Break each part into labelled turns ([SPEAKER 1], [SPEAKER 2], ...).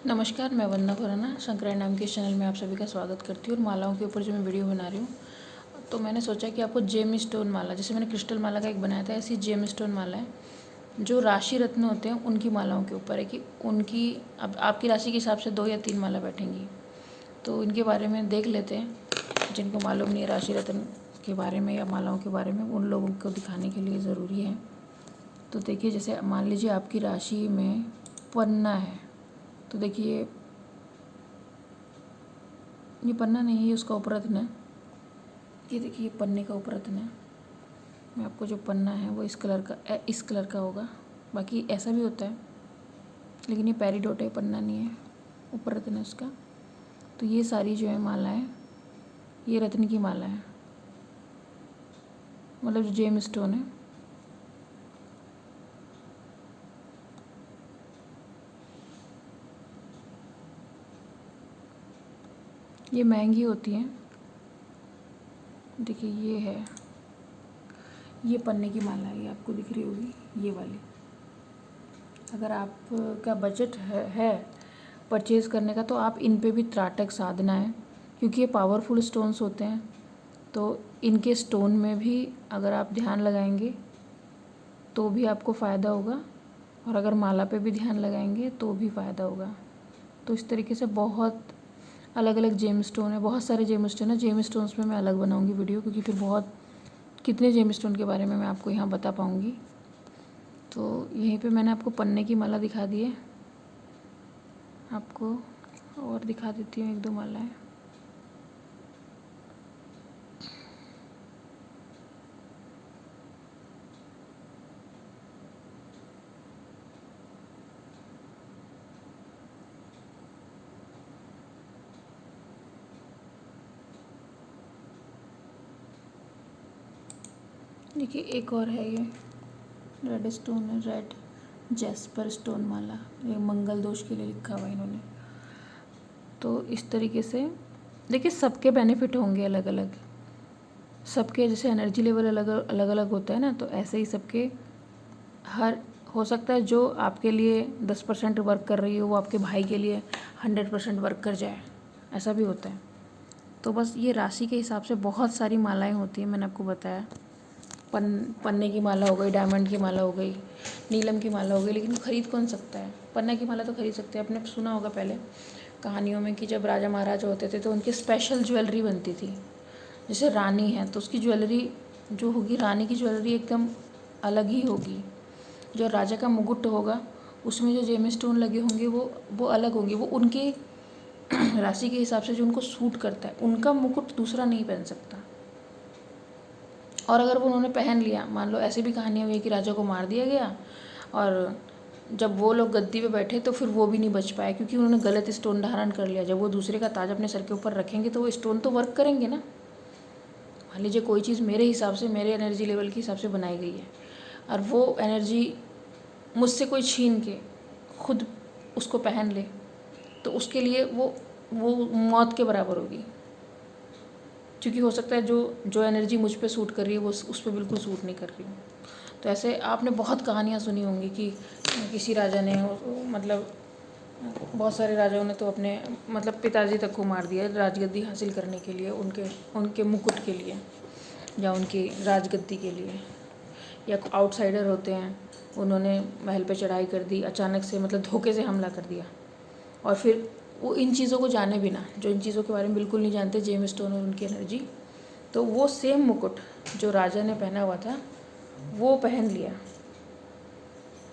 [SPEAKER 1] नमस्कार, मैं वंदना खुराना शंकरायण नाम के चैनल में आप सभी का स्वागत करती हूँ। और मालाओं के ऊपर जो मैं वीडियो बना रही हूँ, तो मैंने सोचा कि आपको जेम स्टोन माला, जैसे मैंने क्रिस्टल माला का एक बनाया था, ऐसी जेम स्टोन माला है जो राशि रत्न होते हैं उनकी मालाओं के ऊपर है कि उनकी अब आपकी राशि के हिसाब से 2 या 3 माला बैठेंगी। तो इनके बारे में देख लेते हैं, जिनको मालूम नहीं है राशि रत्न के बारे में या मालाओं के बारे में, उन लोगों को दिखाने के लिए ज़रूरी है। तो देखिए, जैसे मान लीजिए आपकी राशि में पन्ना है, तो देखिए ये पन्ना नहीं है, ये उसका उपरत्न है। ये देखिए, ये पन्ने का उपरत्न है। मैं आपको जो पन्ना है वो इस कलर का होगा। बाकी ऐसा भी होता है, लेकिन ये पेरिडोट है, पन्ना नहीं है, उपरत्न है उसका। तो ये सारी जो है माला है, ये रत्न की माला है, मतलब जो जेम स्टोन है। ये महंगी होती हैं। देखिए ये है, ये पन्ने की माला है, ये आपको दिख रही होगी, ये वाली। अगर आपका बजट है परचेज़ करने का, तो आप इन पे भी त्राटक साधना है, क्योंकि ये पावरफुल स्टोन्स होते हैं। तो इनके स्टोन में भी अगर आप ध्यान लगाएंगे तो भी आपको फ़ायदा होगा, और अगर माला पे भी ध्यान लगाएंगे तो भी फ़ायदा होगा। तो इस तरीके से बहुत अलग अलग जेम स्टोन है, बहुत सारे जेम स्टोन है। जेम स्टोन्स में मैं अलग बनाऊंगी वीडियो, क्योंकि फिर बहुत कितने जेम स्टोन के बारे में मैं आपको यहाँ बता पाऊँगी। तो यहीं पे मैंने आपको पन्ने की माला दिखा दी है, आपको और दिखा देती हूँ 1-2 मालाएँ। देखिए एक और है, ये रेड स्टोन है, रेड जैस्पर स्टोन माला। ये मंगल दोष के लिए लिखा हुआ है इन्होंने। तो इस तरीके से देखिए, सबके बेनिफिट होंगे अलग अलग, सबके जैसे एनर्जी लेवल अलग अलग अलग होता है ना, तो ऐसे ही सबके हर हो सकता है जो आपके लिए 10% वर्क कर रही है वो आपके भाई के लिए 100% वर्क कर जाए, ऐसा भी होता है। तो बस ये राशि के हिसाब से बहुत सारी मालाएं होती हैं, मैंने आपको बताया। पन्ने की माला हो गई, डायमंड की माला हो गई, नीलम की माला हो गई, लेकिन खरीद कौन सकता है? पन्ने की माला तो खरीद सकते हैं। आपने सुना होगा पहले कहानियों में कि जब राजा महाराजा होते थे तो उनकी स्पेशल ज्वेलरी बनती थी। जैसे रानी है तो उसकी ज्वेलरी जो होगी, रानी की ज्वेलरी एकदम अलग ही होगी। जो राजा का मुकुट होगा उसमें जो जेम स्टोन लगे होंगे वो अलग होंगे, वो उनके राशि के हिसाब से जो उनको सूट करता है। उनका मुकुट दूसरा नहीं पहन सकता। और अगर वो उन्होंने पहन लिया, मान लो ऐसी भी कहानियाँ हुई है कि राजा को मार दिया गया और जब वो लोग गद्दी पे बैठे तो फिर वो भी नहीं बच पाए, क्योंकि उन्होंने गलत स्टोन धारण कर लिया। जब वो दूसरे का ताज अपने सर के ऊपर रखेंगे तो वो स्टोन तो वर्क करेंगे ना। मान लीजिए कोई चीज़ मेरे हिसाब से, मेरे एनर्जी लेवल के हिसाब से बनाई गई है, और वो एनर्जी मुझसे कोई छीन के खुद उसको पहन ले, तो उसके लिए वो मौत के बराबर होगी। क्योंकि हो सकता है जो एनर्जी मुझ पे सूट कर रही है वो उस पर बिल्कुल सूट नहीं कर रही हूँ। तो ऐसे आपने बहुत कहानियाँ सुनी होंगी कि किसी राजा ने, मतलब बहुत सारे राजाओं ने तो अपने मतलब पिताजी तक को मार दिया राजगद्दी हासिल करने के लिए, उनके मुकुट के लिए या उनकी राजगद्दी के लिए। या आउटसाइडर होते हैं, उन्होंने महल पे चढ़ाई कर दी अचानक से, मतलब धोखे से हमला कर दिया, और फिर वो इन चीज़ों को जाने बिना, जो इन चीज़ों के बारे में बिल्कुल नहीं जानते, जेम स्टोन और उनकी एनर्जी, तो वो सेम मुकुट जो राजा ने पहना हुआ था वो पहन लिया,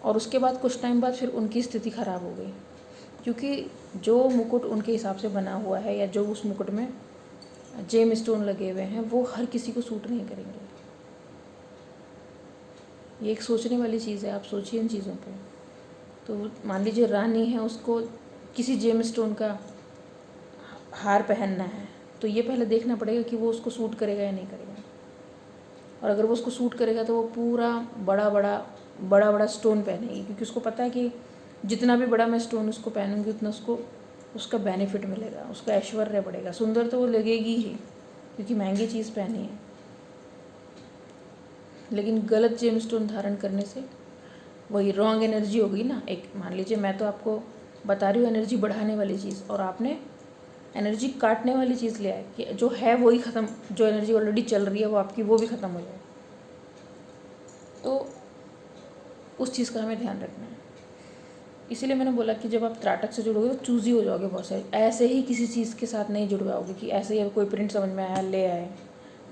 [SPEAKER 1] और उसके बाद कुछ टाइम बाद फिर उनकी स्थिति ख़राब हो गई, क्योंकि जो मुकुट उनके हिसाब से बना हुआ है या जो उस मुकुट में जेम स्टोन लगे हुए हैं वो हर किसी को सूट नहीं करेंगे। ये एक सोचने वाली चीज़ है, आप सोचिए इन चीज़ों पे। तो मान लीजिए रानी है, उसको किसी जेम स्टोन का हार पहनना है, तो ये पहले देखना पड़ेगा कि वो उसको सूट करेगा या नहीं करेगा। और अगर वो उसको सूट करेगा तो वो पूरा बड़ा बड़ा स्टोन पहनेगी, क्योंकि उसको पता है कि जितना भी बड़ा मैं स्टोन उसको पहनूंगी उतना उसको उसका बेनिफिट मिलेगा, उसका ऐश्वर्य बढ़ेगा, सुंदर तो वो लगेगी ही, क्योंकि महंगी चीज़ पहनी है। लेकिन गलत जेम स्टोन धारण करने से वही रॉन्ग एनर्जी होगी ना। एक मान लीजिए मैं तो आपको बता रही हूँ एनर्जी बढ़ाने वाली चीज़, और आपने एनर्जी काटने वाली चीज़ लिया है कि जो है वही ख़त्म, जो एनर्जी ऑलरेडी चल रही है वो आपकी वो भी ख़त्म हो जाए। तो उस चीज़ का हमें ध्यान रखना है। इसीलिए मैंने बोला कि जब आप त्राटक से जुड़ोगे तो चूज़ी हो जाओगे बहुत सारे, ऐसे ही किसी चीज़ के साथ नहीं जुड़ पाओगे कि ऐसे ही कोई प्रिंट समझ में आया ले आए,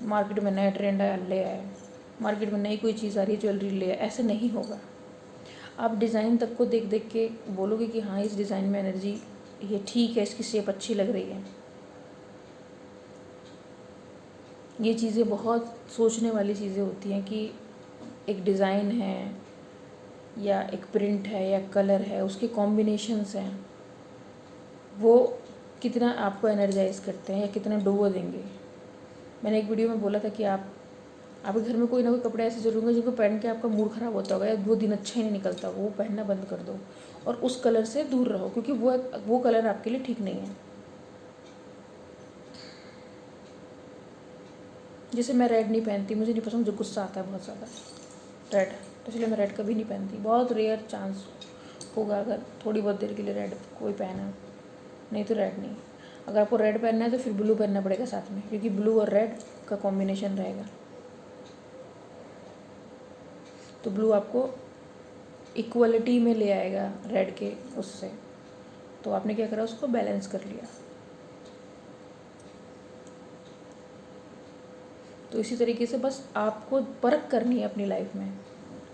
[SPEAKER 1] मार्केट में नया ट्रेंड आया ले आए, मार्केट में नई कोई चीज़ आ रही है ज्वेलरी ले आए, ऐसे नहीं होगा। आप डिज़ाइन तक को देख देख के बोलोगे कि हाँ इस डिज़ाइन में एनर्जी ये ठीक है, इसकी शेप अच्छी लग रही है। ये चीज़ें बहुत सोचने वाली चीज़ें होती हैं कि एक डिज़ाइन है या एक प्रिंट है या कलर है, उसके कॉम्बिनेशंस हैं, वो कितना आपको एनर्जाइज करते हैं या कितना डुबो देंगे। मैंने एक वीडियो में बोला था कि आपके घर में कोई ना कोई कपड़े ऐसे जरूर होंगे जिनको पहन के आपका मूड ख़राब होता होगा या वो दिन अच्छा ही नहीं निकलता, वो पहनना बंद कर दो और उस कलर से दूर रहो, क्योंकि वो कलर आपके लिए ठीक नहीं है। जैसे मैं रेड नहीं पहनती, मुझे नहीं पसंद, मुझे गुस्सा आता है बहुत ज़्यादा रेड, तो इसलिए मैं रेड कभी नहीं पहनती। बहुत रेयर चांस होगा अगर थोड़ी बहुत देर के लिए रेड कोई पहना, नहीं तो रेड नहीं। अगर आपको रेड पहनना है तो फिर ब्लू पहनना पड़ेगा साथ में, क्योंकि ब्लू और रेड का कॉम्बिनेशन रहेगा। तो ब्लू आपको इक्वलिटी में ले आएगा रेड के उससे, तो आपने क्या करा, उसको बैलेंस कर लिया। तो इसी तरीके से बस आपको परख करनी है अपनी लाइफ में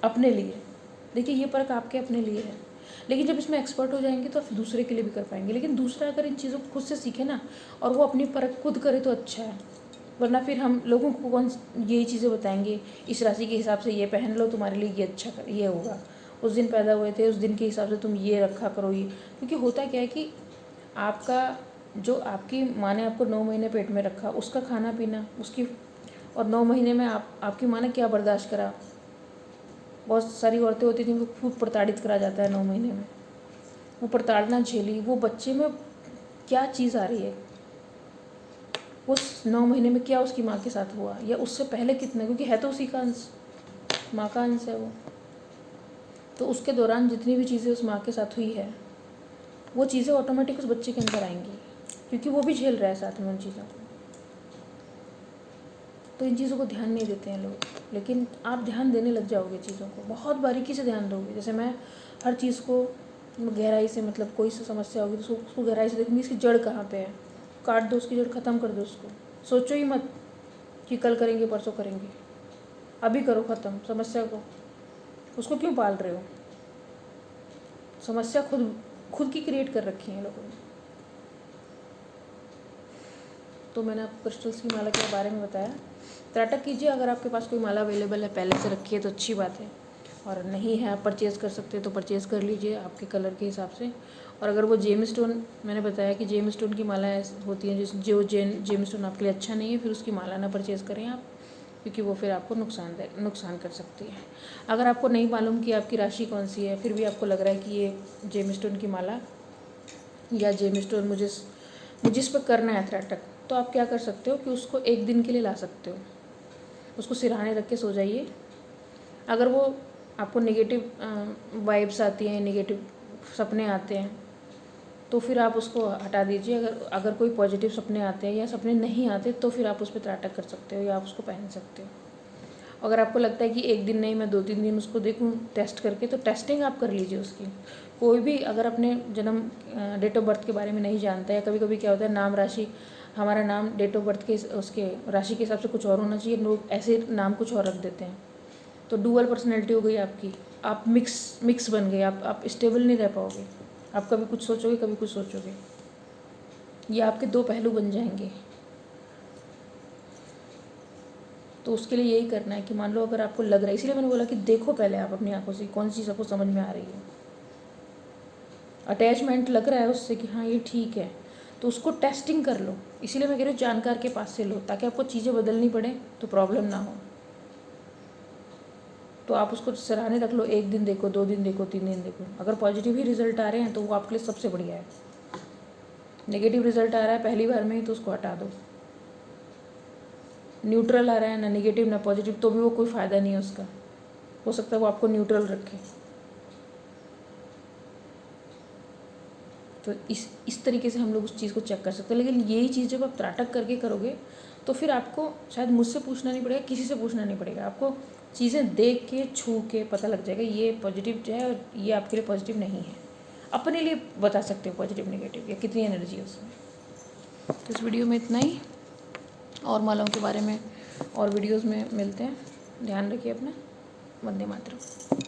[SPEAKER 1] अपने लिए। देखिए ये परख आपके अपने लिए है, लेकिन जब इसमें एक्सपर्ट हो जाएंगे तो आप दूसरे के लिए भी कर पाएंगे। लेकिन दूसरा अगर इन चीज़ों को खुद से सीखे ना और वो अपनी परख खुद करे तो अच्छा है, वरना फिर हम लोगों को कौन यही चीज़ें बताएंगे, इस राशि के हिसाब से ये पहन लो तुम्हारे लिए ये अच्छा कर, ये होगा, उस दिन पैदा हुए थे उस दिन के हिसाब से तुम ये रखा करो ये। क्योंकि होता क्या है कि आपका जो आपकी माँ ने आपको 9 महीने पेट में रखा, उसका खाना पीना उसकी, और 9 महीने में आपकी माँ ने क्या बर्दाश्त करा। बहुत सारी औरतें होती थी जिनको खूब प्रताड़ित करा जाता है 9 महीने में, वो प्रताड़ना झेली, वो बच्चे में क्या चीज़ आ रही है, उस 9 महीने में क्या उसकी माँ के साथ हुआ, या उससे पहले कितना, क्योंकि है तो उसी का अंश, माँ का अंश है वो। तो उसके दौरान जितनी भी चीज़ें उस माँ के साथ हुई है वो चीज़ें ऑटोमेटिक उस बच्चे के अंदर आएंगी, क्योंकि वो भी झेल रहा है साथ में उन चीज़ों को। तो इन चीज़ों को ध्यान नहीं देते हैं लोग, लेकिन आप ध्यान देने लग जाओगे चीज़ों को, बहुत बारीकी से ध्यान दोगे। जैसे मैं हर चीज़ को गहराई से, मतलब कोई सी समस्या होगी तो उसको गहराई से देखूँगी, इसकी जड़ कहाँ पे है, काट दो उसकी जड़, ख़त्म कर दो उसको। सोचो ही मत कि कल करेंगे परसों करेंगे, अभी करो ख़त्म समस्या को। उसको क्यों पाल रहे हो, समस्या खुद की क्रिएट कर रखी है लोगों ने। तो मैंने आपको क्रिस्टल्स की माला के बारे में बताया। त्राटक कीजिए, अगर आपके पास कोई माला अवेलेबल है पहले से रखी है तो अच्छी बात है, और नहीं है आप परचेज़ कर सकते तो परचेज़ कर लीजिए आपके कलर के हिसाब से। और अगर वो जेम स्टोन, मैंने बताया कि जेम स्टोन की माला होती हैं जो जेम स्टोन आपके लिए अच्छा नहीं है, फिर उसकी माला ना परचेज़ करें आप, क्योंकि वो फिर आपको नुकसान कर सकती है। अगर आपको नहीं मालूम कि आपकी राशि कौन सी है, फिर भी आपको लग रहा है कि ये जेम स्टोन की माला या जेम स्टोन मुझे इस पर करना है त्राटक, तो आप क्या कर सकते हो कि उसको एक दिन के लिए ला सकते हो, उसको सिरहाने रख के सो जाइए। अगर वो आपको नेगेटिव वाइब्स आती हैं, नेगेटिव सपने आते हैं, तो फिर आप उसको हटा दीजिए। अगर कोई पॉजिटिव सपने आते हैं या सपने नहीं आते तो फिर आप उस पर त्राटक कर सकते हो या आप उसको पहन सकते हो। अगर आपको लगता है कि एक दिन नहीं मैं 2-3 दिन उसको देखूं टेस्ट करके, तो टेस्टिंग आप कर लीजिए उसकी। कोई भी अगर अपने जन्म डेट ऑफ बर्थ के बारे में नहीं जानता है, कभी कभी क्या होता है नाम राशि, हमारा नाम डेट ऑफ बर्थ के उसके राशि के हिसाब से कुछ और होना चाहिए, लोग ऐसे नाम कुछ और रख देते हैं, तो डुअल पर्सनैलिटी हो गई आपकी, आप मिक्स बन गए, आप स्टेबल नहीं रह पाओगे, आप कभी कुछ सोचोगे कभी कुछ सोचोगे, ये आपके 2 पहलू बन जाएंगे। तो उसके लिए यही करना है कि मान लो अगर आपको लग रहा है, इसीलिए मैंने बोला कि देखो पहले आप अपनी आंखों से कौन सी चीज़ आपको समझ में आ रही है, अटैचमेंट लग रहा है उससे कि हाँ ये ठीक है, तो उसको टेस्टिंग कर लो। इसीलिए मैं कह रही हूँ जानकार के पास से लो, ताकि आपको चीज़ें बदलनी पड़े तो प्रॉब्लम ना हो। तो आप उसको सराहने रख लो, 1 दिन देखो, 2 दिन देखो, 3 दिन देखो, अगर पॉजिटिव ही रिजल्ट आ रहे हैं तो वो आपके लिए सबसे बढ़िया है। नेगेटिव रिजल्ट आ रहा है पहली बार में ही तो उसको हटा दो। न्यूट्रल आ रहा है, ना नेगेटिव ना पॉजिटिव, तो भी वो कोई फ़ायदा नहीं है उसका, हो सकता है वो आपको न्यूट्रल रखे। तो इस तरीके से हम लोग उस चीज़ को चेक कर सकते हैं। लेकिन यही चीज़ जब आप त्राटक करके करोगे तो फिर आपको शायद मुझसे पूछना नहीं पड़ेगा, किसी से पूछना नहीं पड़ेगा, आपको चीज़ें देख के छू के पता लग जाएगा ये पॉजिटिव जो है और ये आपके लिए पॉजिटिव नहीं है। अपने लिए बता सकते हो पॉजिटिव नेगेटिव या कितनी एनर्जी है उसमें। तो इस वीडियो में इतना ही, और मालाओं के बारे में और वीडियोज़ में मिलते हैं। ध्यान रखिए अपना। वंदे मातरम।